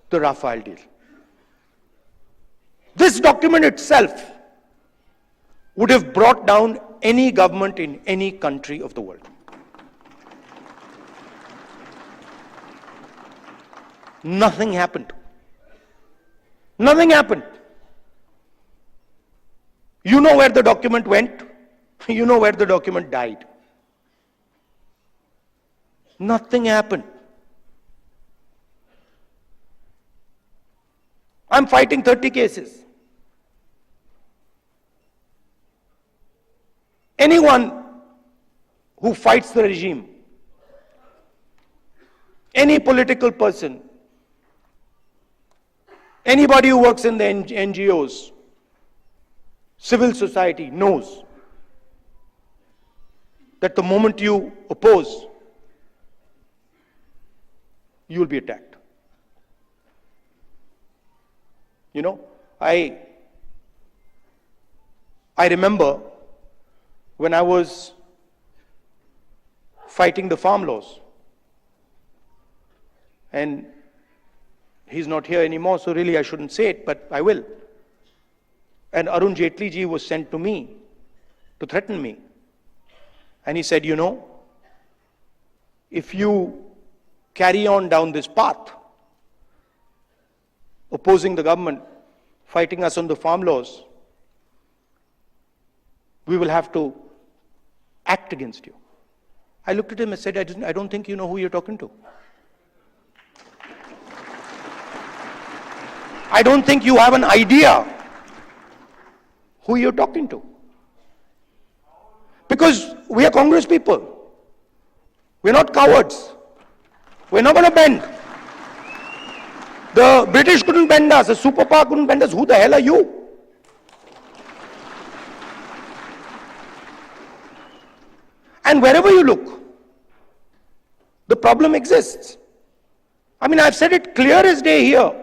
the Rafale deal. This document itself would have brought down any government in any country of the world. Nothing happened. Nothing happened. You know where the document went. You know where the document died. Nothing happened. I'm fighting 30 cases. Anyone who fights the regime, any political person, anybody who works in the NGOs, civil society knows that the moment you oppose, you will be attacked. You know, I remember when I was fighting the farm laws, and he's not here anymore, so really I shouldn't say it, but I will. And Arun Jaitley ji was sent to me to threaten me. And he said, you know, if you carry on down this path, opposing the government, fighting us on the farm laws, we will have to act against you. I looked at him and said, I don't think you know who you're talking to. I don't think you have an idea who you're talking to. Because we are Congress people. We're not cowards. We're not going to bend. The British couldn't bend us. The superpower couldn't bend us. Who the hell are you? And wherever you look, the problem exists. I mean, I've said it clear as day here,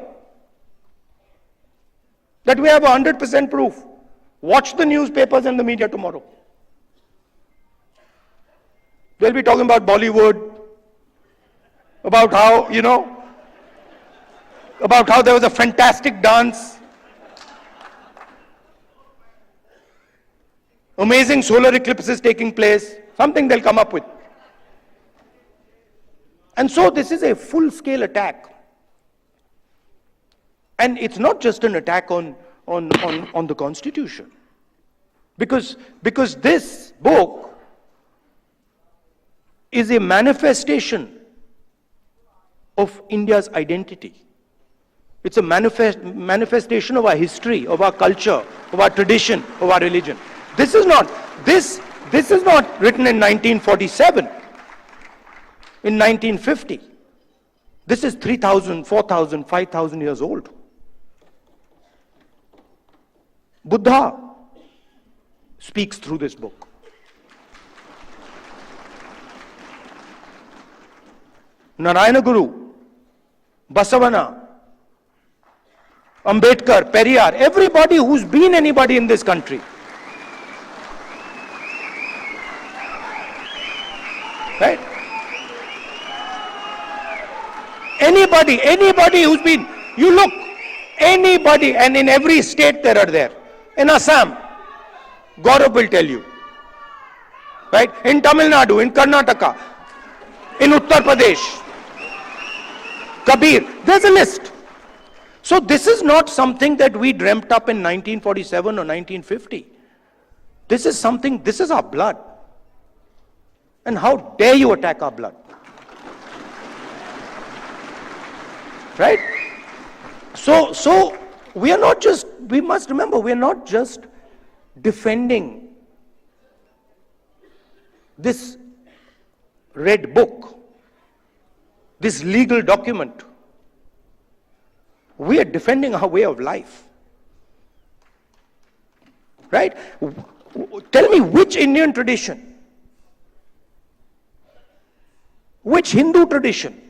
that we have 100% proof. Watch the newspapers and the media tomorrow. They'll be talking about Bollywood, about how, you know, about how there was a fantastic dance, amazing solar eclipses taking place, something they'll come up with. And so this is a full-scale attack. And it's not just an attack on the Constitution. Because this book is a manifestation of India's identity. It's a manifestation of our history, of our culture, of our tradition, of our religion. This is not written in 1947, in 1950. This is 3,000, 4,000, 5,000 years old. Buddha speaks through this book. Narayana Guru, Basavana, Ambedkar, Periyar, everybody who's been anybody in this country. Right? Anybody who's been, you look, anybody, and in every state there are there. In Assam, Gaurav will tell you. Right? In Tamil Nadu, in Karnataka, in Uttar Pradesh, Kabir, there's a list. So this is not something that we dreamt up in 1947 or 1950. This is something, this is our blood. And how dare you attack our blood? Right? So we are not just, we must remember, we are not just defending this red book, this legal document. We are defending our way of life. Right? Tell me which Indian tradition, which Hindu tradition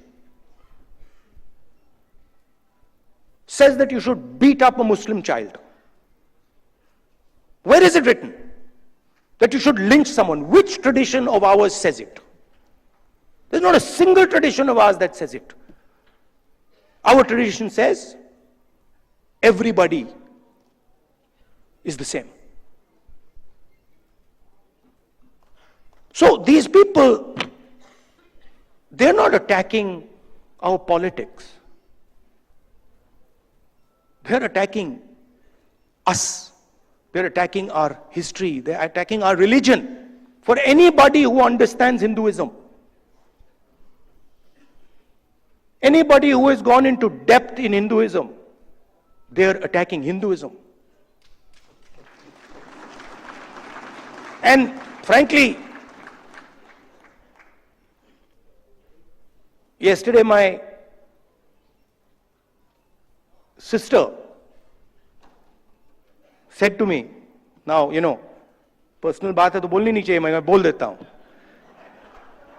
says that you should beat up a Muslim child? Where is it written that you should lynch someone? Which tradition of ours says it? There's not a single tradition of ours that says it. Our tradition says everybody is the same. So these people, they're not attacking our politics. They're attacking us. They're attacking our history. They're attacking our religion. For anybody who understands Hinduism, anybody who has gone into depth in Hinduism, they're attacking Hinduism. And frankly, yesterday my sister said to me, now, personal बात है तो बोलनी नहीं चाहिए, मैं बोल देता हूं,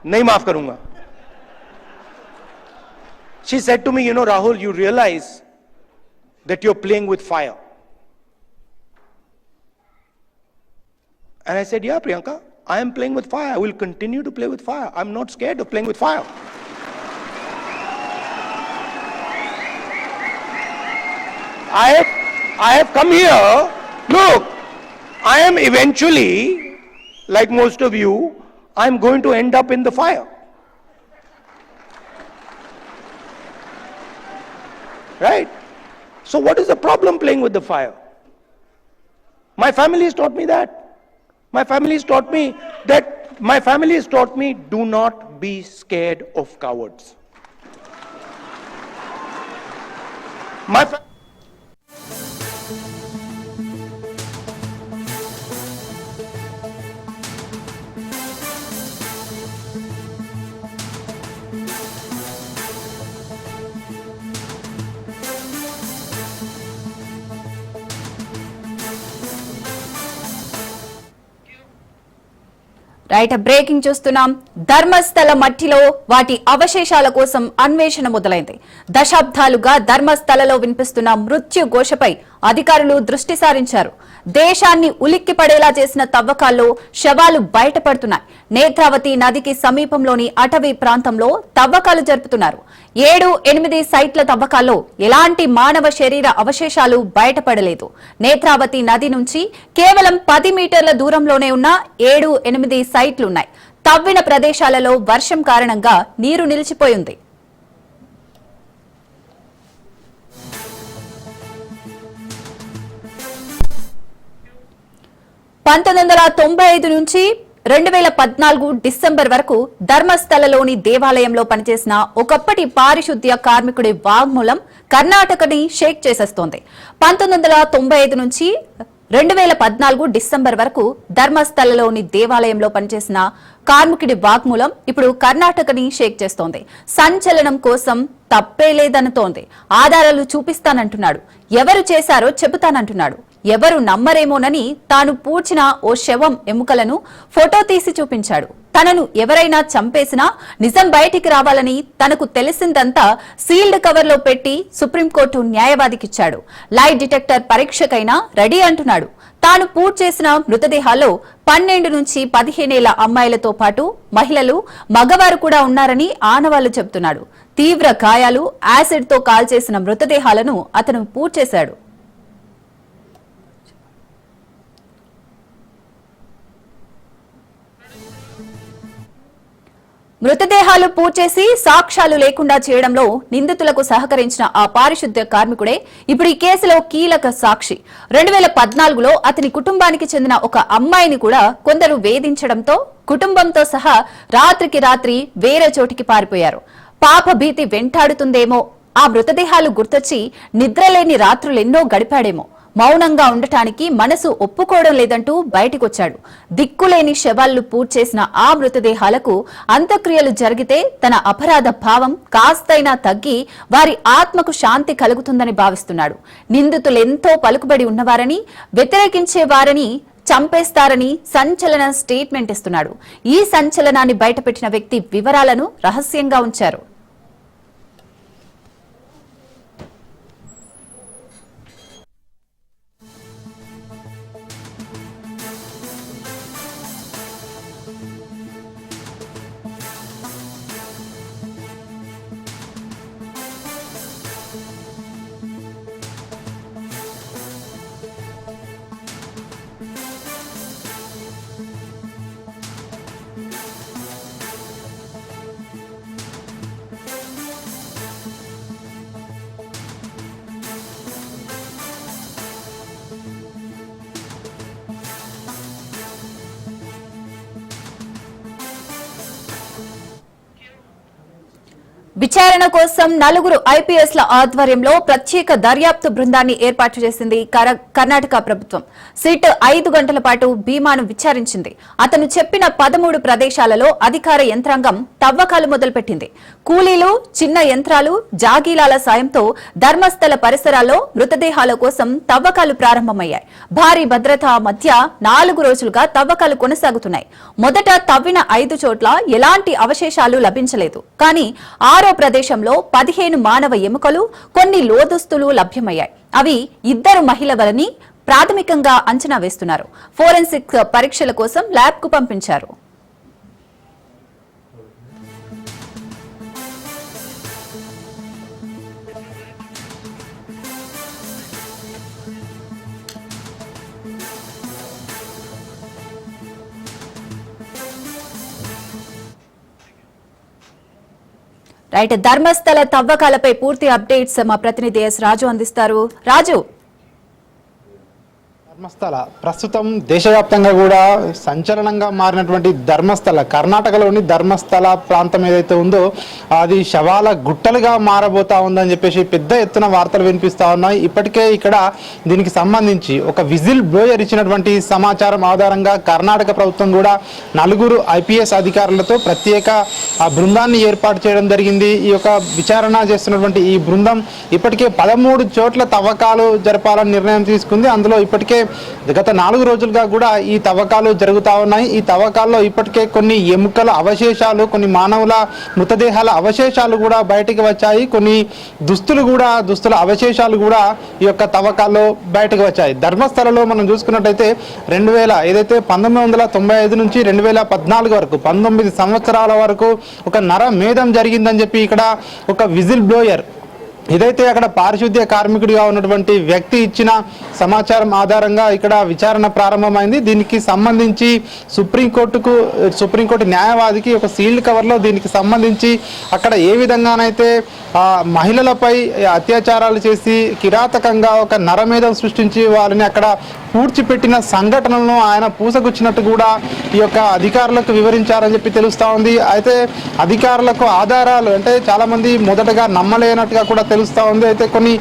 नहीं माफ करूंगा. She said to me, Rahul, you realize that you're playing with fire. And I said, yeah, Priyanka, I am playing with fire. I will continue to play with fire. I'm not scared of playing with fire. I have come here. Look, I am eventually, like most of you, I'm going to end up in the fire. Right? So what is the problem playing with the fire? My family has taught me that. My family has taught me do not be scared of cowards. Right, breaking చూస్తున్నాం. ధర్మస్థల మట్టిలో వాటి అవశేషాల కోసం అన్వేషణ మొదలైంది. దశాబ్దాలుగా ధర్మస్థలలో వినిపిస్తున్న మృత్యు ఘోషపై అధికారులు దృష్టి సారించారు. దేశాన్ని ఉలిక్కి పడేలా చేసిన తవ్వకాల్లో శవాలు బయటపడుతున్నాయి. నేత్రావతి నదికి సమీపంలోని అటవీ ప్రాంతంలో తవ్వకాలు జరుపుతున్నారు. 7-8 సైట్ల తవ్వకాల్లో ఎలాంటి మానవ శరీర అవశేషాలు బయటపడలేదు. నేత్రావతి నది నుంచి కేవలం 10 మీటర్ల దూరంలోనే ఉన్న 7-8 సైట్లున్నాయి. తవ్విన ప్రదేశాలలో వర్షం కారణంగా నీరు నిలిచిపోయింది. 1995 నుంచి 2014 డిసెంబర్ వరకు ధర్మస్థలలోని దేవాలయంలో పనిచేసిన ఒకప్పటి పారిశుద్ధ్య కార్మికుడి వాగ్మూలం కర్ణాటకని షేక్ చేసేస్తోంది. 1995 నుంచి 2014 డిసెంబర్ వరకు ధర్మస్థలలోని దేవాలయంలో పనిచేసిన కార్మికుడి వాగ్మూలం ఇప్పుడు కర్ణాటకని షేక్ చేస్తోంది. సంచలనం కోసం తప్పే లేదనుతోంది. ఆధారాలు చూపిస్తానంటున్నాడు. ఎవరు చేశారో చెబుతానంటున్నాడు. ఎవరు నమ్మరేమోనని తాను పూడ్చిన ఓ శవం ఎముకలను ఫోటో తీసి చూపించాడు. తనను ఎవరైనా చంపేసినా నిజం బయటికి రావాలని తనకు తెలిసిందంతా సీల్డ్ కవర్లో పెట్టి సుప్రీంకోర్టు న్యాయవాదికిచ్చాడు. లై డిటెక్టర్ పరీక్షకైనా రెడీ అంటున్నాడు. తాను పూడ్ చేసిన మృతదేహాల్లో 12 నుంచి 15 ఏళ్ల అమ్మాయిలతో పాటు మహిళలు, మగవారు కూడా ఉన్నారని ఆనవాళ్లు చెబుతున్నాడు. తీవ్ర గాయాలు, యాసిడ్ తో కాల్చేసిన మృతదేహాలను అతను పూడ్ చేశాడు. మృతదేహాలు పూడ్చేసి సాక్ష్యాలు లేకుండా చేయడంలో నిందితులకు సహకరించిన ఆ పారిశుద్ధ్య కార్మికుడే ఇప్పుడు ఈ కేసులో కీలక సాక్షి. 2014లో అతని కుటుంబానికి చెందిన ఒక అమ్మాయిని కూడా కొందరు వేధించడంతో కుటుంబంతో సహా రాత్రికి రాత్రి వేరే చోటికి పారిపోయారు. పాప భీతి వెంటాడుతుందేమో, ఆ మృతదేహాలు గుర్తొచ్చి నిద్రలేని రాత్రులెన్నో గడిపాడేమో, మౌనంగా ఉండటానికి మనసు ఒప్పుకోవడం లేదంటూ బయటికొచ్చాడు. దిక్కులేని శవాళ్లు పూడ్చేసిన ఆ మృతదేహాలకు అంత్యక్రియలు జరిగితే తన అపరాధ భావం కాస్తైనా తగ్గి వారి ఆత్మకు శాంతి కలుగుతుందని భావిస్తున్నాడు. నిందితులెంతో పలుకుబడి ఉన్నవారని, వ్యతిరేకించే వారని చంపేస్తారని సంచలన స్టేట్మెంట్ ఇస్తున్నాడు. ఈ సంచలనాన్ని బయటపెట్టిన వ్యక్తి వివరాలను రహస్యంగా ఉంచారు. విచారణ కోసం నలుగురు ఐపీఎస్ల ఆధ్వర్యంలో ప్రత్యేక దర్యాప్తు బృందాన్ని ఏర్పాటు చేసింది కర్ణాటక ప్రభుత్వం. సిట్ 5 గంటల పాటు భీమాను విచారించింది. అతను చెప్పిన 13 ప్రదేశాలలో అధికార యంత్రాంగం తవ్వకాలు మొదలుపెట్టింది. కూలీలు, చిన్న యంత్రాలు, జాగీలాల సాయంతో ధర్మస్థల పరిసరాల్లో మృతదేహాల కోసం తవ్వకాలు ప్రారంభమయ్యాయి. భారీ భద్రత మధ్య 4 రోజులుగా తవ్వకాలు కొనసాగుతున్నాయి. మొదట తవ్విన 5 చోట్ల ఎలాంటి అవశేషాలు లభించలేదు. కానీ 6వ ప్రదేశంలో 15 మానవ ఎముకలు, కొన్ని లోదుస్తులు లభ్యమయ్యాయి. అవి 2 మహిళలని ప్రాథమికంగా అంచనా వేస్తున్నారు. ఫోరెన్సిక్ పరీక్షల కోసం ల్యాబ్ కు పంపించారు. రైట్, ధర్మస్థల తవ్వకాలపై పూర్తి అప్డేట్స్ మా ప్రతినిధి ఎస్ రాజు అందిస్తారు. రాజు, ధర్మస్థల ప్రస్తుతం దేశవ్యాప్తంగా కూడా సంచలనంగా మారినటువంటి ధర్మస్థల, కర్ణాటకలోని ధర్మస్థల ప్రాంతం ఏదైతే ఉందో అది శవాల గుట్టలుగా మారబోతా ఉందని చెప్పేసి పెద్ద ఎత్తున వార్తలు వినిపిస్తా ఉన్నాయి. ఇప్పటికే ఇక్కడ దీనికి సంబంధించి ఒక విజిల్ బ్లోయర్ ఇచ్చినటువంటి సమాచారం ఆధారంగా కర్ణాటక ప్రభుత్వం కూడా 4 ఐపీఎస్ అధికారులతో ప్రత్యేక బృందాన్ని ఏర్పాటు చేయడం జరిగింది. ఈ యొక్క విచారణ చేస్తున్నటువంటి ఈ బృందం ఇప్పటికే 13 చోట్ల తవ్వకాలు జరపాలని నిర్ణయం తీసుకుంది. అందులో ఇప్పటికే గత 4 రోజులుగా కూడా ఈ తవ్వకాలు జరుగుతూ ఉన్నాయి. ఈ తవ్వకాల్లో ఇప్పటికే కొన్ని ఎముకల అవశేషాలు, కొన్ని మానవుల మృతదేహాల అవశేషాలు కూడా బయటకు వచ్చాయి. కొన్ని దుస్తుల అవశేషాలు కూడా ఈ యొక్క తవ్వకాల్లో బయటకు వచ్చాయి. ధర్మస్థలలో మనం చూసుకున్నట్టయితే 1995 నుంచి 2014 వరకు 19 సంవత్సరాల వరకు ఒక నరమేధం జరిగిందని చెప్పి ఇక్కడ ఒక విజిల్ బ్లోయర్ ఇదైతే అక్కడ పారిశుద్ధ్య కార్మికుడిగా ఉన్నటువంటి వ్యక్తి ఇచ్చిన సమాచారం ఆధారంగా ఇక్కడ విచారణ ప్రారంభమైంది. దీనికి సంబంధించి సుప్రీంకోర్టు న్యాయవాదికి ఒక సీల్డ్ కవర్లో దీనికి సంబంధించి అక్కడ ఏ విధంగానైతే మహిళలపై అత్యాచారాలు చేసి కిరాతకంగా ఒక నరమేధం సృష్టించి వాళ్ళని అక్కడ పూడ్చిపెట్టిన సంఘటనలను ఆయన పూసగుచ్చినట్టు కూడా ఈ యొక్క అధికారులకు వివరించారని చెప్పి తెలుస్తూ ఉంది. అయితే అధికారులకు ఆధారాలు అంటే చాలామంది మొదటగా నమ్మలేనట్టుగా కూడా తెలుస్తూ ఉంది. అయితే కొన్ని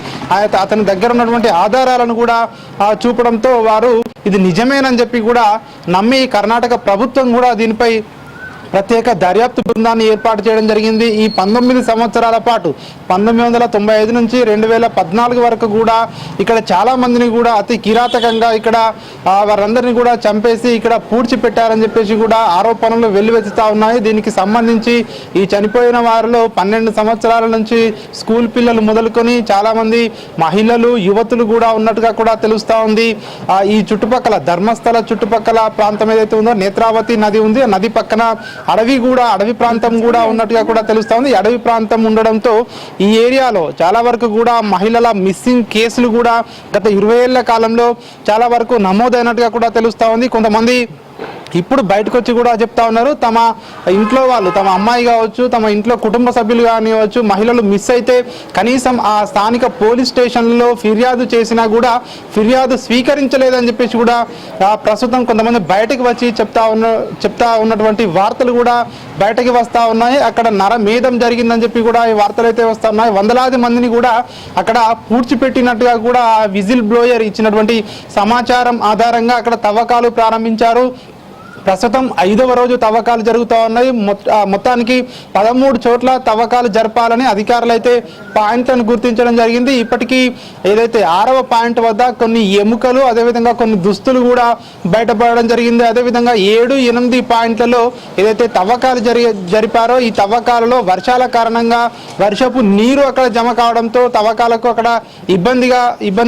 అతని దగ్గర ఉన్నటువంటి ఆధారాలను కూడా చూపడంతో వారు ఇది నిజమేనని చెప్పి కూడా నమ్మి కర్ణాటక ప్రభుత్వం కూడా దీనిపై ప్రత్యేక దర్యాప్తు బృందాన్ని ఏర్పాటు చేయడం జరిగింది. ఈ 19 సంవత్సరాల పాటు 1995 నుంచి 2014 వరకు కూడా ఇక్కడ చాలా మందిని కూడా అతి కిరాతకంగా ఇక్కడ వారందరినీ కూడా చంపేసి ఇక్కడ పూడ్చిపెట్టారని చెప్పేసి కూడా ఆరోపణలు వెల్లువెత్తుతా ఉన్నాయి. దీనికి సంబంధించి ఈ చనిపోయిన వారిలో 12 సంవత్సరాల నుంచి స్కూల్ పిల్లలు మొదలుకొని చాలా మంది మహిళలు, యువతులు కూడా ఉన్నట్టుగా కూడా తెలుస్తూ ఉంది. ఈ చుట్టుపక్కల ధర్మస్థల చుట్టుపక్కల ప్రాంతం ఏదైతే ఉందో నేత్రావతి నది ఉంది. ఆ నది పక్కన అడవి ప్రాంతం కూడా ఉన్నట్టుగా కూడా తెలుస్తా ఉంది. అడవి ప్రాంతం ఉండడంతో ఈ ఏరియాలో చాలా వరకు కూడా మహిళల మిస్సింగ్ కేసులు కూడా గత 20 ఏళ్ల కాలంలో చాలా వరకు నమోదైనట్టుగా కూడా తెలుస్తా ఉంది. కొంతమంది ఇప్పుడు బయటకు వచ్చి కూడా చెప్తా ఉన్నారు, తమ ఇంట్లో వాళ్ళు, తమ అమ్మాయి కావచ్చు, తమ ఇంట్లో కుటుంబ సభ్యులు కానివచ్చు, మహిళలు మిస్ అయితే కనీసం ఆ స్థానిక పోలీస్ స్టేషన్లో ఫిర్యాదు చేసినా కూడా ఫిర్యాదు స్వీకరించలేదని చెప్పేసి కూడా ప్రస్తుతం కొంతమంది బయటకు వచ్చి చెప్తా ఉన్నటువంటి వార్తలు కూడా బయటకు వస్తూ ఉన్నాయి. అక్కడ నరమేధం జరిగిందని చెప్పి కూడా ఈ వార్తలు అయితే వస్తూ ఉన్నాయి. వందలాది మందిని కూడా అక్కడ పూడ్చిపెట్టినట్టుగా కూడా విజిల్ బ్లోయర్ ఇచ్చినటువంటి సమాచారం ఆధారంగా అక్కడ తవ్వకాలు ప్రారంభించారు. ప్రస్తుతం 5వ రోజు తవ్వకాలు జరుగుతూ ఉన్నాయి. మొత్తానికి 13 చోట్ల తవ్వకాలు జరపాలని అధికారులు అయితే పాయింట్లను గుర్తించడం జరిగింది. ఇప్పటికీ ఏదైతే 6వ పాయింట్ వద్ద కొన్ని ఎముకలు, అదేవిధంగా కొన్ని దుస్తులు కూడా బయటపడడం జరిగింది. అదేవిధంగా 7, 8 పాయింట్లలో ఏదైతే తవ్వకాలు జరిపారో ఈ తవ్వకాలలో వర్షాల కారణంగా వర్షపు నీరు అక్కడ జమ కావడంతో తవ్వకాలకు అక్కడ ఇబ్బంది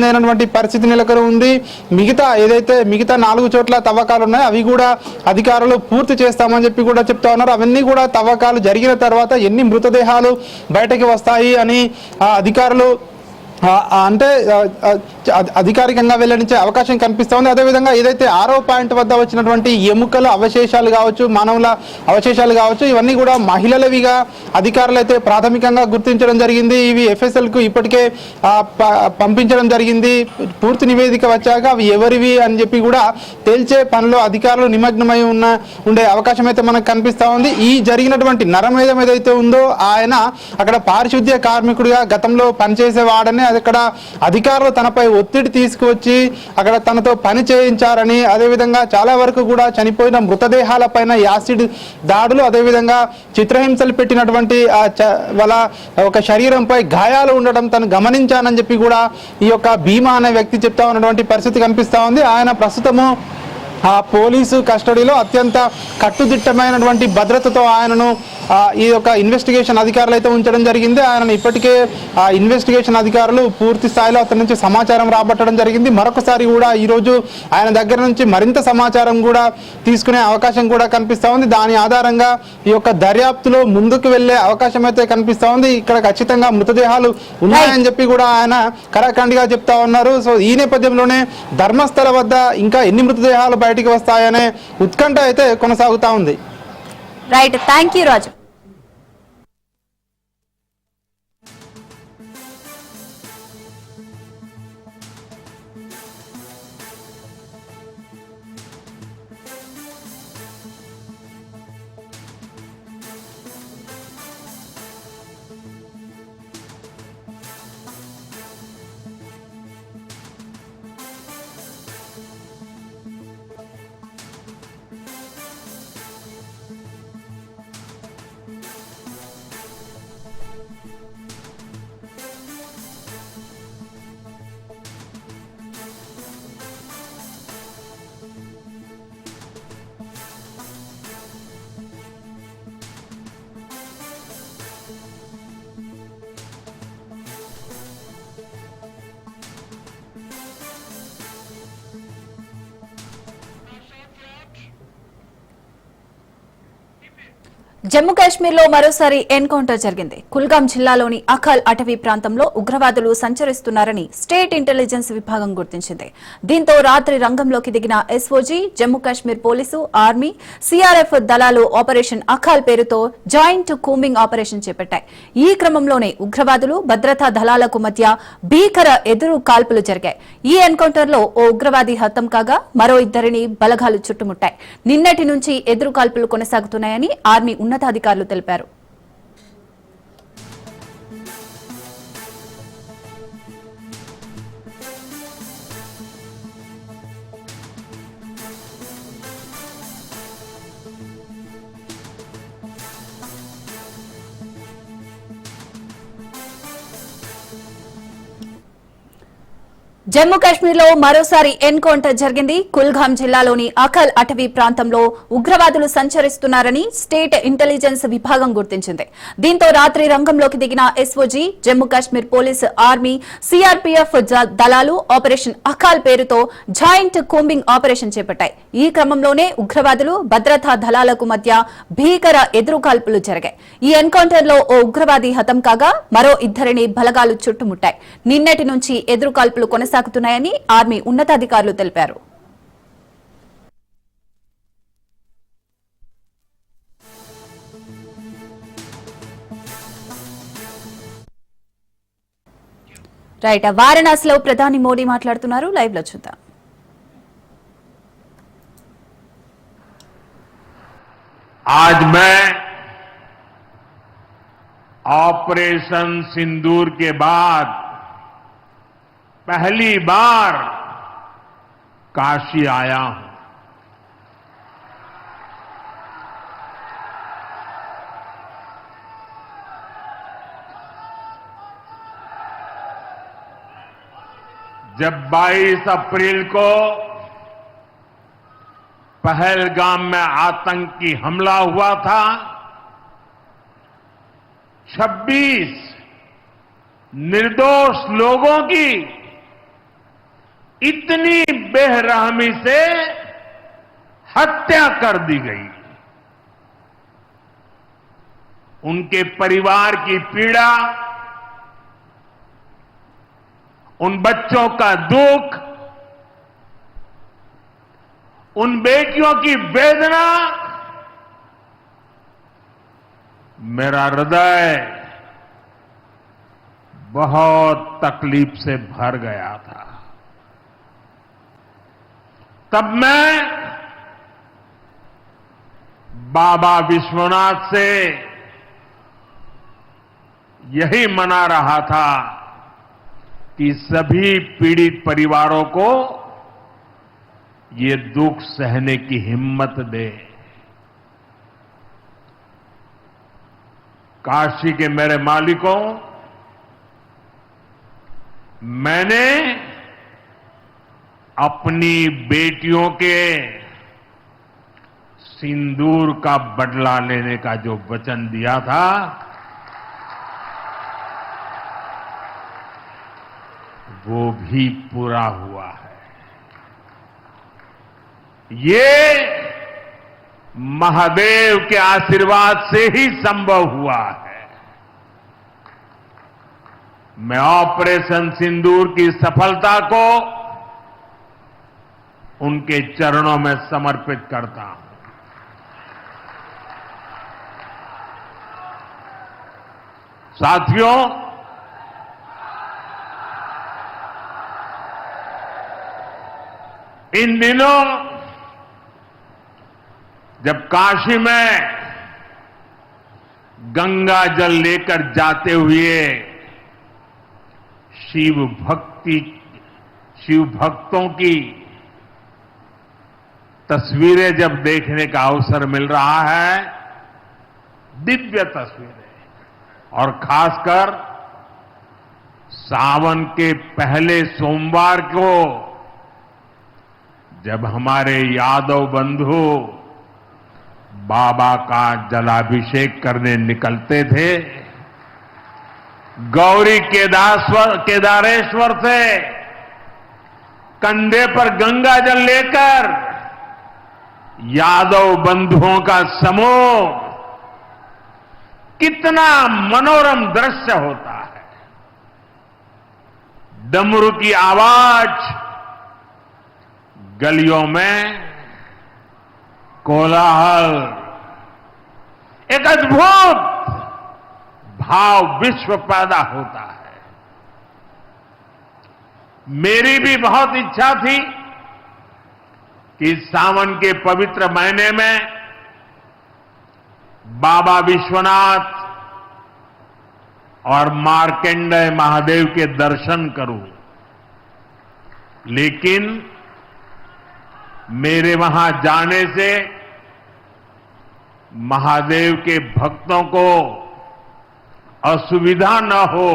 అయినటువంటి పరిస్థితి నెలకొని ఉంది. మిగతా 4 చోట్ల తవ్వకాలు ఉన్నాయి, అవి కూడా అధికారులు పూర్తి చేస్తామని చెప్పి కూడా చెప్తా ఉన్నారు. అవన్నీ కూడా తవ్వకాలు జరిగిన తర్వాత ఎన్ని మృతదేహాలు బయటకు వస్తాయి అని అధికారులు అంటే అధికారికంగా వెల్లడించే అవకాశం కనిపిస్తూ ఉంది. అదేవిధంగా ఏదైతే 6వ పాయింట్ వద్ద వచ్చినటువంటి ఎముకల అవశేషాలు కావచ్చు, మానవుల అవశేషాలు కావచ్చు, ఇవన్నీ కూడా మహిళలవిగా అధికారులు అయితే ప్రాథమికంగా గుర్తించడం జరిగింది. ఇవి FSL కు ఇప్పటికే పంపించడం జరిగింది. పూర్తి నివేదిక వచ్చాక అవి ఎవరివి అని చెప్పి కూడా తేల్చే పనిలో అధికారులు నిమగ్నమై ఉండే అవకాశం అయితే మనకు కనిపిస్తూ ఉంది. ఈ జరిగినటువంటి నరమేధం ఏదైతే ఉందో ఆయన అక్కడ పారిశుద్ధ్య కార్మికుడిగా గతంలో పనిచేసేవాడని, అక్కడ అధికారులు తనపై ఒత్తిడి తీసుకువచ్చి అక్కడ తనతో పని చేయించారని, అదేవిధంగా చాలా వరకు కూడా చనిపోయిన మృతదేహాలపైన యాసిడ్ దాడులు, అదేవిధంగా చిత్రహింసలు పెట్టినటువంటి వాళ్ళ ఒక శరీరంపై గాయాలు ఉండడం తను గమనించానని చెప్పి కూడా ఈ యొక్క భీమా అనే వ్యక్తి చెప్తా ఉన్నటువంటి పరిస్థితి కనిపిస్తా ఉంది. ఆయన ప్రస్తుతము ఆ పోలీసు కస్టడీలో అత్యంత కట్టుదిట్టమైనటువంటి భద్రతతో ఆయనను ఈ యొక్క ఇన్వెస్టిగేషన్ అధికారులు అయితే ఉంచడం జరిగింది. ఆయనను ఇప్పటికే ఇన్వెస్టిగేషన్ అధికారులు పూర్తి స్థాయిలో అతని నుంచి సమాచారం రాబట్టడం జరిగింది. మరొకసారి కూడా ఈరోజు ఆయన దగ్గర నుంచి మరింత సమాచారం కూడా తీసుకునే అవకాశం కూడా కనిపిస్తూ ఉంది. దాని ఆధారంగా ఈ యొక్క దర్యాప్తులో ముందుకు వెళ్లే అవకాశం అయితే కనిపిస్తూ ఉంది. ఇక్కడ ఖచ్చితంగా మృతదేహాలు ఉన్నాయని చెప్పి కూడా ఆయన కరాఖండిగా చెప్తా ఉన్నారు. సో ఈ నేపథ్యంలోనే ధర్మస్థల వద్ద ఇంకా ఎన్ని మృతదేహాలు బయటికి వస్తాయనే ఉత్కంఠ అయితే కొనసాగుతా ఉంది. రైట్, థ్యాంక్ యూ రాజు. జమ్మూ కాశ్మీర్ లో మరోసారి ఎన్కౌంటర్ జరిగింది. కుల్గాం జిల్లాలోని అఖల్ అటవీ ప్రాంతంలో ఉగ్రవాదులు సంచరిస్తున్నారని స్టేట్ ఇంటెలిజెన్స్ విభాగం గుర్తించింది. దీంతో రాత్రి రంగంలోకి దిగిన SOG, Jammu Kashmir police, army, CRF దళాలు ఆపరేషన్ అఖాల్ పేరుతో జాయింట్ కూంబింగ్ ఆపరేషన్ చేపట్టాయి. ఈ క్రమంలోనే ఉగ్రవాదులు, భద్రతా దళాలకు మధ్య భీకర ఎదురు కాల్పులు జరిగాయి. ఈ ఎన్కౌంటర్ లో ఓ ఉగ్రవాది హతం కాగా మరో ఇద్దరిని బలగాలు చుట్టుముట్టాయి. నిన్నటి నుంచి ఎదురు కాల్పులు కొనసాగుతున్నాయని ఆర్మీ ఉన్నతాధికారులు తెలిపారు. జమ్మూ కాశ్మీర్ లో మరోసారి ఎన్కౌంటర్ జరిగింది. కుల్గాం జిల్లాలోని అఖల్ అటవీ ప్రాంతంలో ఉగ్రవాదులు సంచరిస్తున్నారని స్టేట్ ఇంటెలిజెన్స్ విభాగం గుర్తించింది. దీంతో రాత్రి రంగంలోకి దిగిన SOG, Jammu Kashmir police, army, CRPF దళాలు ఆపరేషన్ అఖాల్ పేరుతో జాయింట్ కూంబింగ్ ఆపరేషన్ చేపట్టాయి. ఈ క్రమంలోనే ఉగ్రవాదులు, భద్రతా దళాలకు మధ్య భీకర ఎదురుకాల్పులు జరిగాయి. ఈ ఎన్కౌంటర్ లో ఓ ఉగ్రవాది హతం కాగా మరో ఇద్దరిని బలగాలు చుట్టుముట్టాయి. నిన్నటి నుంచి ఎదురుకాల్పులు కొనసాగుతున్నాయని ఆర్మీ ఉన్నతాధికారులు తెలిపారు. రైట్, వారణాసిలో ప్రధాని మోడీ మాట్లాడుతున్నారు. లైవ్ లో చూద్దాం. आज मैं ऑपरेशन सिंदूर के बाद पहली बार काशी आया हूं। जब 22 अप्रैल को पहलगाम में आतंकी हमला हुआ था, 26 निर्दोष लोगों की इतनी बेरहमी से हत्या कर दी गई। उनके परिवार की पीड़ा उन बच्चों का दुख, उन बेटियों की वेदना, मेरा हृदय बहुत तकलीफ से भर गया था। तब मैं बाबा विश्वनाथ से यही मना रहा था कि सभी पीड़ित परिवारों को ये दुख सहने की हिम्मत दे। काशी के मेरे मालिकों, मैंने अपनी बेटियों के सिंदूर का बदला लेने का जो वचन दिया था, वो भी पूरा हुआ है। ये महादेव के आशीर्वाद से ही संभव हुआ है। मैं ऑपरेशन सिंदूर की सफलता को उनके चरणों में समर्पित करता हूं। साथियों, इन दिनों जब काशी में गंगा जल लेकर जाते हुए शिव भक्तों की तस्वीरें जब देखने का अवसर मिल रहा है, दिव्य तस्वीरें, और खासकर सावन के पहले सोमवार को जब हमारे यादव बंधु बाबा का जलाभिषेक करने निकलते थे, गौरी केदारेश्वर से कंधे पर गंगा जल लेकर यादव बंधुओं का समूह, कितना मनोरम दृश्य होता है। डमरू की आवाज, गलियों में कोलाहल, एक अद्भुत भाव विश्व पैदा होता है। मेरी भी बहुत इच्छा थी कि सावन के पवित्र महीने में बाबा विश्वनाथ और मार्कंडेय महादेव के दर्शन करूं, लेकिन मेरे वहां जाने से महादेव के भक्तों को असुविधा न हो,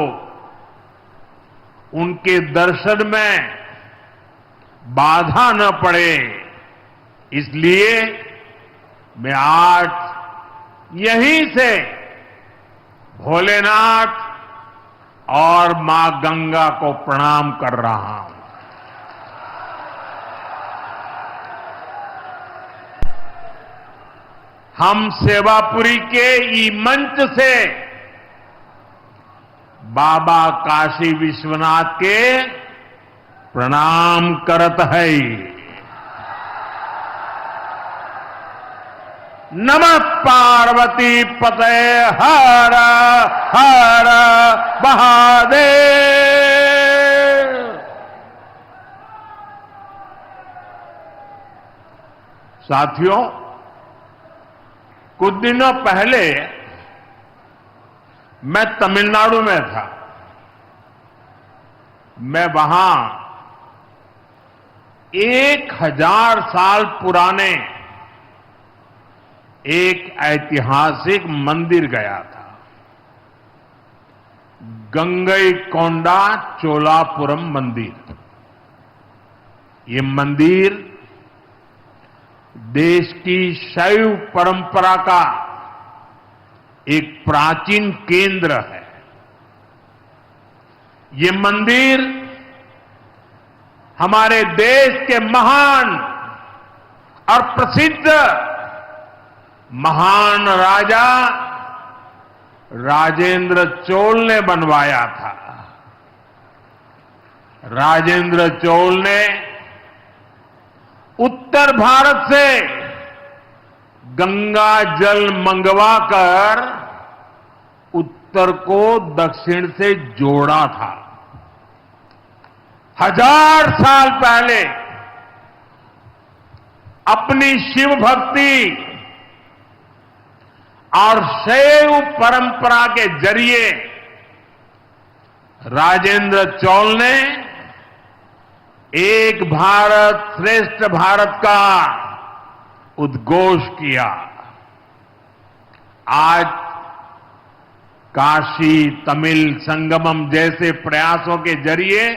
उनके दर्शन में बाधा न पड़े, इसलिए मैं आज यहीं से भोलेनाथ और मां गंगा को प्रणाम कर रहा हूं। हम सेवापुरी के ई मंच से बाबा काशी विश्वनाथ के प्रणाम करत है। नमः पार्वती पते हर हर महादेव। साथियों, कुछ दिनों पहले मैं तमिलनाडु में था। मैं वहां 1000 साल पुराने एक ऐतिहासिक मंदिर गया था, गंगईकोंडा चोलापुरम मंदिर। ये मंदिर देश की शैव परंपरा का एक प्राचीन केंद्र है। ये मंदिर हमारे देश के महान और प्रसिद्ध महान राजा राजेंद्र चोल ने बनवाया था। राजेंद्र चोल ने उत्तर भारत से गंगा जल मंगवाकर उत्तर को दक्षिण से जोड़ा था। 1000 साल पहले अपनी शिव भक्ति और शैव परंपरा के जरिए राजेंद्र चोल ने एक भारत श्रेष्ठ भारत का उद्घोष किया। आज काशी तमिल संगमम जैसे प्रयासों के जरिए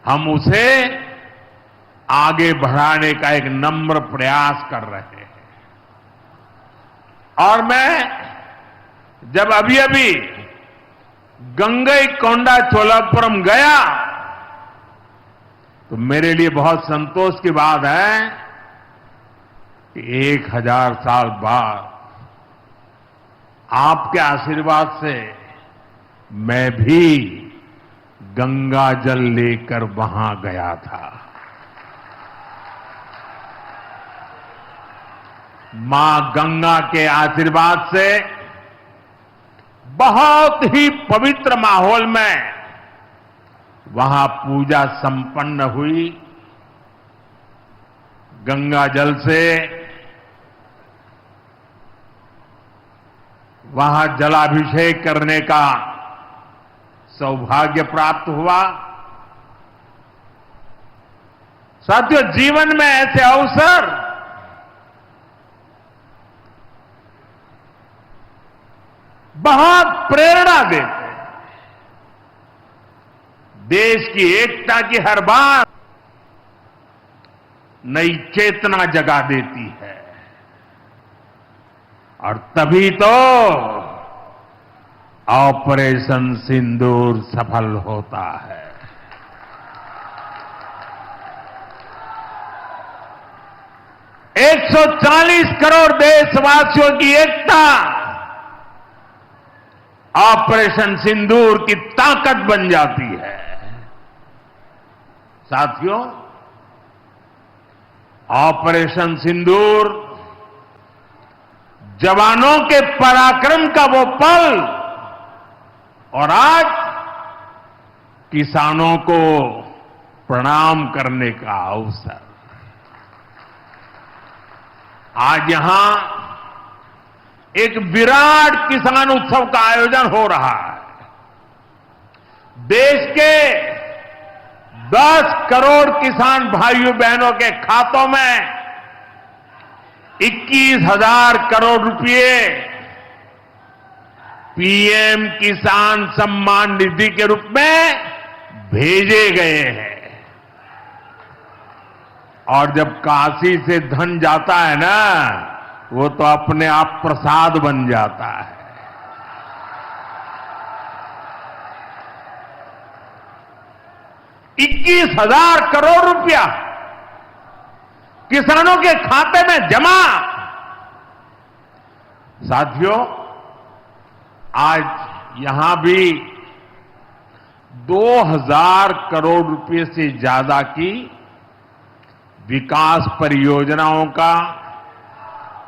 हम उसे आगे बढ़ाने का एक नम्र प्रयास कर रहे हैं। और मैं जब अभी अभी गंगई कोंडा चोलापुरम गया तो मेरे लिए बहुत संतोष की बात है कि 1000 साल बाद आपके आशीर्वाद से मैं भी गंगा जल लेकर वहां गया था। मां गंगा के आशीर्वाद से बहुत ही पवित्र माहौल में वहां पूजा संपन्न हुई। गंगा जल से वहां जलाभिषेक करने का सौभाग्य प्राप्त हुआ। साथियों, जीवन में ऐसे अवसर बहुत प्रेरणा देते हैं। देश की एकता की हर बात नई चेतना जगा देती है और तभी तो ऑपरेशन सिंदूर सफल होता है। एक 140 करोड़ देशवासियों की एकता ऑपरेशन सिंदूर की ताकत बन जाती है। साथियों, ऑपरेशन सिंदूर जवानों के पराक्रम का वो पल और आज किसानों को प्रणाम करने का अवसर। आज यहां एक विराट किसान उत्सव का आयोजन हो रहा है। देश के 10 करोड़ किसान भाइयों बहनों के खातों में 21,000 करोड़ रुपए पीएम किसान सम्मान निधि के रूप में भेजे गए हैं। और जब काशी से धन जाता है ना, वो तो अपने आप प्रसाद बन जाता है। 21,000 करोड़ रुपया किसानों के खाते में जमा। साथियों, आज यहां भी 2000 करोड़ रुपए से ज्यादा की विकास परियोजनाओं का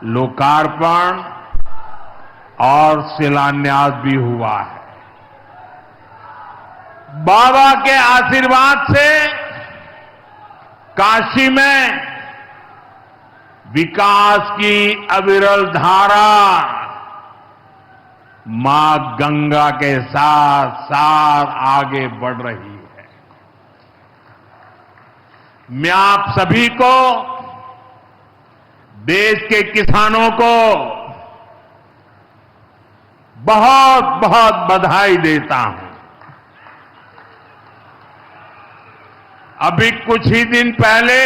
लोकार्पण और शिलान्यास भी हुआ है। बाबा के आशीर्वाद से काशी में विकास की अविरल धारा मां गंगा के साथ साथ आगे बढ़ रही है। मैं आप सभी को, देश के किसानों को बहुत बहुत बधाई देता हूं। अभी कुछ ही दिन पहले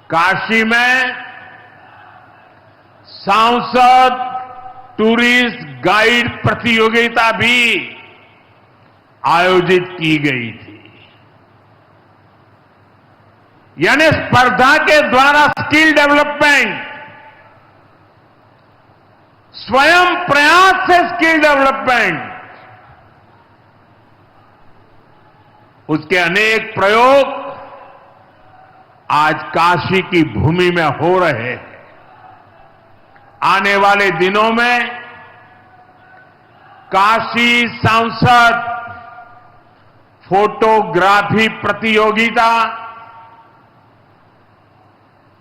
काशी में सांसद टूरिस्ट गाइड प्रतियोगिता भी आयोजित की गई थी। यानी स्पर्धा के द्वारा स्किल डेवलपमेंट, स्वयं प्रयास से स्किल डेवलपमेंट, उसके अनेक प्रयोग आज काशी की भूमि में हो रहे हैं। आने वाले दिनों में काशी सांसद फोटोग्राफी प्रतियोगिता,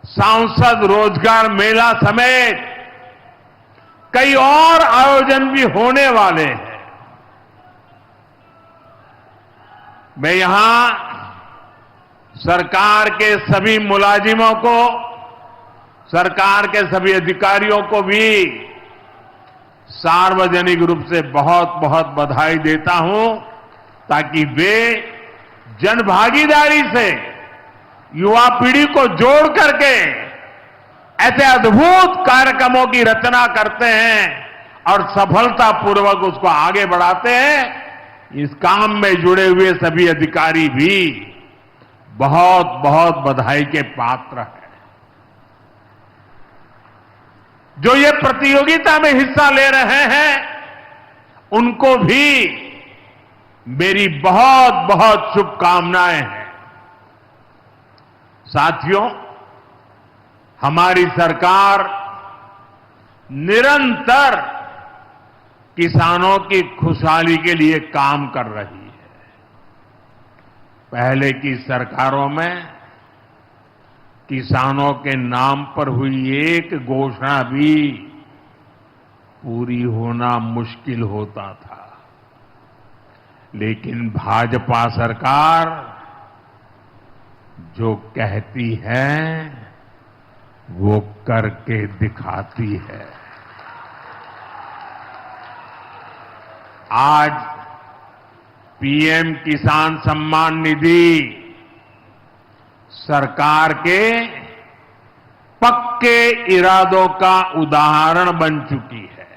सांसद रोजगार मेला समेत कई और आयोजन भी होने वाले हैं। मैं यहां सरकार के सभी मुलाजिमों को, सरकार के सभी अधिकारियों को भी सार्वजनिक रूप से बहुत बहुत बधाई देता हूं, ताकि वे जनभागीदारी से युवा पीढ़ी को जोड़ करके ऐसे अद्भुत कार्यक्रमों की रचना करते हैं और सफलतापूर्वक उसको आगे बढ़ाते हैं। इस काम में जुड़े हुए सभी अधिकारी भी बहुत बहुत बधाई के पात्र हैं। जो ये प्रतियोगिता में हिस्सा ले रहे हैं उनको भी मेरी बहुत बहुत शुभकामनाएं हैं। साथियों, हमारी सरकार निरंतर किसानों की खुशहाली के लिए काम कर रही है। पहले की सरकारों में किसानों के नाम पर हुई एक घोषणा भी पूरी होना मुश्किल होता था, लेकिन भाजपा सरकार जो कहती है वो करके दिखाती है। आज पीएम किसान सम्मान निधि सरकार के पक्के इरादों का उदाहरण बन चुकी है।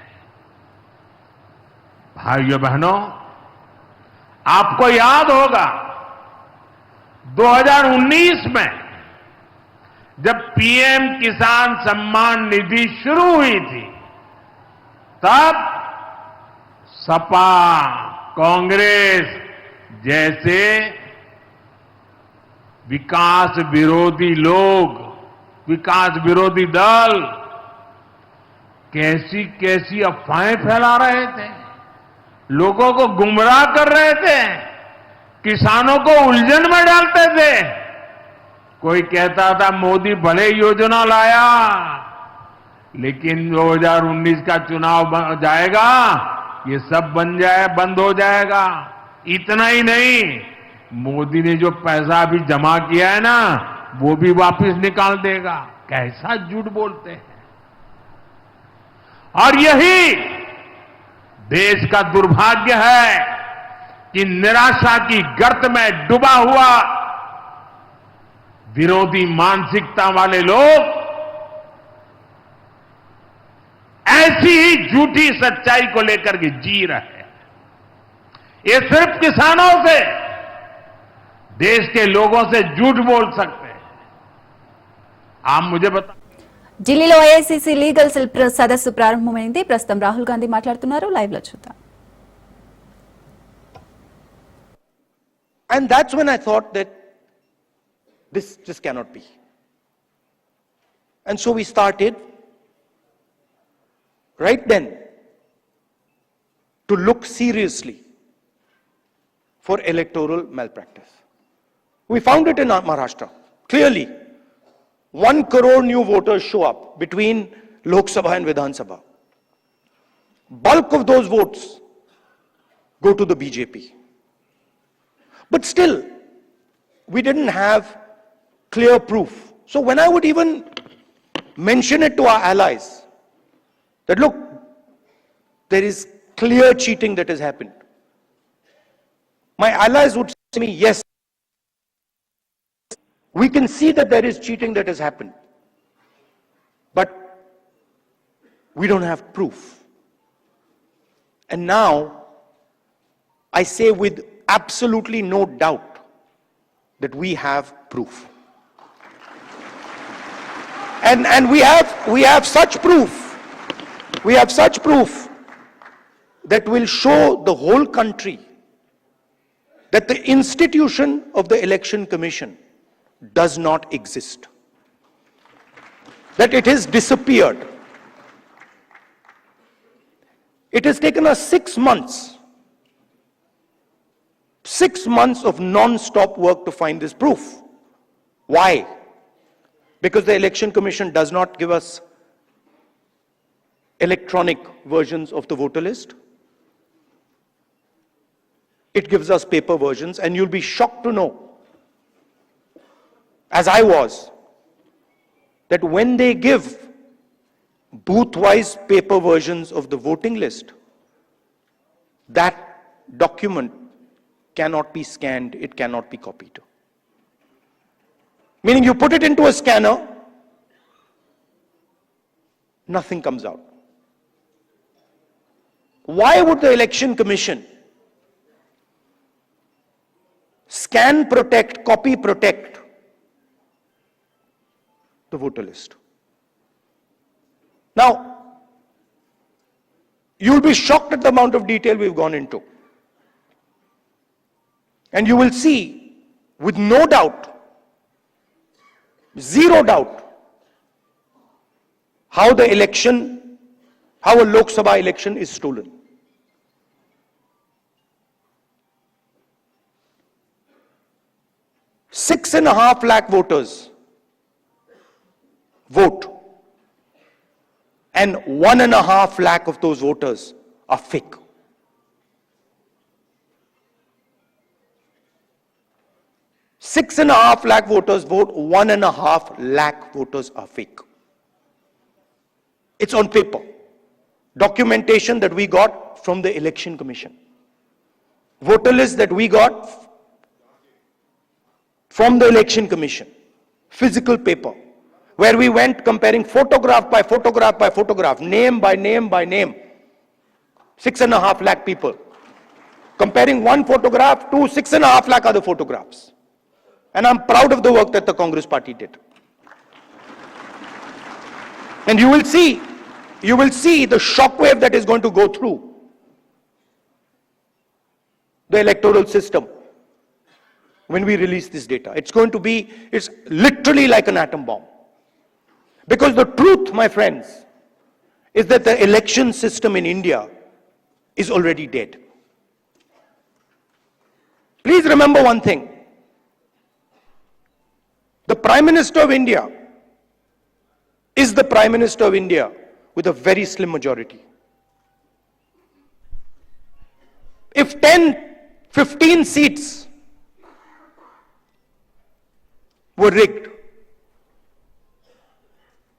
भाइयों बहनों, आपको याद होगा 2019 में जब पीएम किसान सम्मान निधि शुरू हुई थी, तब सपा, कांग्रेस जैसे विकास विरोधी लोग, विकास विरोधी दल कैसी कैसी अफवाहें फैला रहे थे, लोगों को गुमराह कर रहे थे, किसानों को उलझन में डालते थे। कोई कहता था मोदी भले योजना लाया, लेकिन 2019 का चुनाव जाएगा ये सब बंद हो जाएगा। इतना ही नहीं, मोदी ने जो पैसा अभी जमा किया है ना, वो भी वापस निकाल देगा। कैसा झूठ बोलते हैं। और यही देश का दुर्भाग्य है कि निराशा की गर्त में डूबा हुआ विरोधी मानसिकता वाले लोग ऐसी ही झूठी सच्चाई को लेकर के जी रहे हैं। ये सिर्फ किसानों से, देश के लोगों से झूठ बोल सकते हैं। आप मुझे बता। ఢిల్లీలో ఏఐసీసీ లీగల్ సెల్ సదస్సు ప్రారంభమైంది. ప్రస్తుతం రాహుల్ గాంధీ మాట్లాడుతున్నారు. లైవ్ లో చూద్దాం. And that's when I thought that this just cannot be. And so we started right then to look seriously for electoral malpractice. We found it in Maharashtra. Clearly, 1 crore new voters show up between Lok Sabha and Vidhan Sabha. Bulk of those votes go to the BJP. But still, we didn't have clear proof. So when I would even mention it to our allies, that look, there is clear cheating that has happened, my allies would say to me, yes, we can see that there is cheating that has happened, but we don't have proof. And now, I say with absolutely no doubt that we have proof. And we have such proof. We have such proof that will show the whole country that the institution of the Election Commission does not exist, that it has disappeared. It has taken us 6 months, 6 months of non-stop work to find this proof. Why? Because the Election Commission does not give us electronic versions of the voter list. It gives us paper versions, and you'll be shocked to know, as I was, that when they give booth-wise paper versions of the voting list, that document cannot be scanned, it cannot be copied. Meaning you put it into a scanner, nothing comes out. Why would the Election Commission scan protect, copy protect the voter list? Now, you'll be shocked at the amount of detail we've gone into. And you will see, with no doubt, zero doubt, how the election, how a Lok Sabha election is stolen. Six and a half lakh voters vote, and 1.5 lakh of those voters are fake. Six and a half lakh voters vote, 1.5 lakh voters are fake. It's on paper. Documentation that we got from the Election Commission. Voter list that we got from the Election Commission. Physical paper. Where we went comparing photograph by photograph by photograph, name by name by name. 6.5 lakh people. Comparing one photograph to 6.5 lakh other photographs. And I'm proud of the work that the Congress party did. And you will see the shockwave that is going to go through the electoral system when we release this data. It's literally like an atom bomb. Because the truth, my friends, is that the election system in India is already dead. Please remember one thing. The Prime Minister of India is the Prime Minister of India with a very slim majority. If 10, 15 seats were rigged,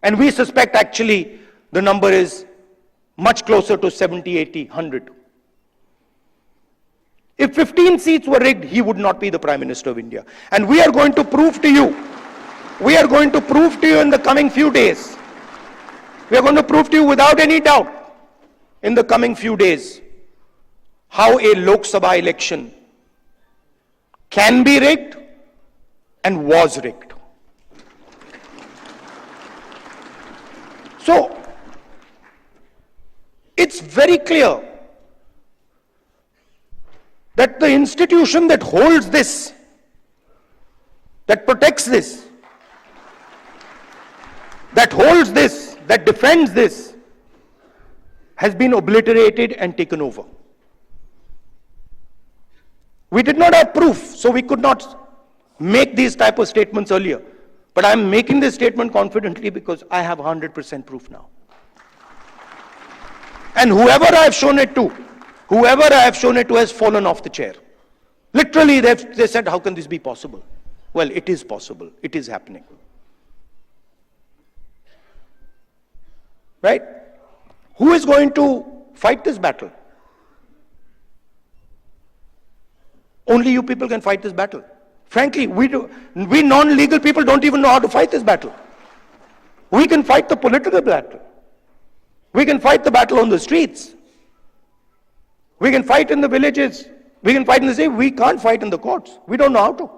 and we suspect actually the number is much closer to 70, 80, 100. If 15 seats were rigged, he would not be the Prime Minister of India. And we are going to prove to you, in the coming few days, we are going to prove to you without any doubt in the coming few days how a Lok Sabha election can be rigged and was rigged. So, it's very clear that the institution that holds this, that protects this, that holds this, that defends this, has been obliterated and taken over. We did not have proof, so we could not make these type of statements earlier. But I'm making this statement confidently because I have 100% proof now. And whoever I have shown it to has fallen off the chair. Literally, they said, how can this be possible? Well, it is possible. It is happening. Right? Who is going to fight this battle? Only you people can fight this battle. Frankly, we non-legal people don't even know how to fight this battle. We can fight the political battle. We can fight the battle on the streets. We can fight in the villages. We can fight in the city. We can't fight in the courts. We don't know how to.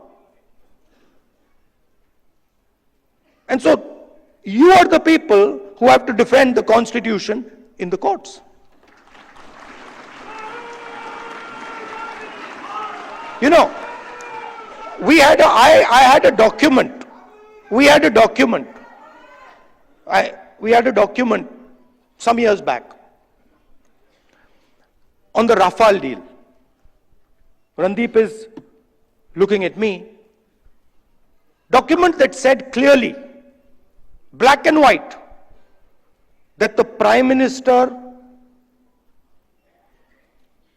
And so, you are the people who have to defend the Constitution in the courts. You know, I had a document. We had a document. We had a document some years back on the Rafale deal. Randeep is looking at me. Document that said clearly, black and white, that the Prime Minister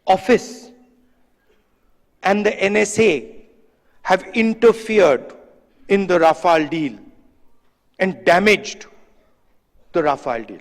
office and the NSA have interfered in the Rafale deal and damaged the Rafale deal.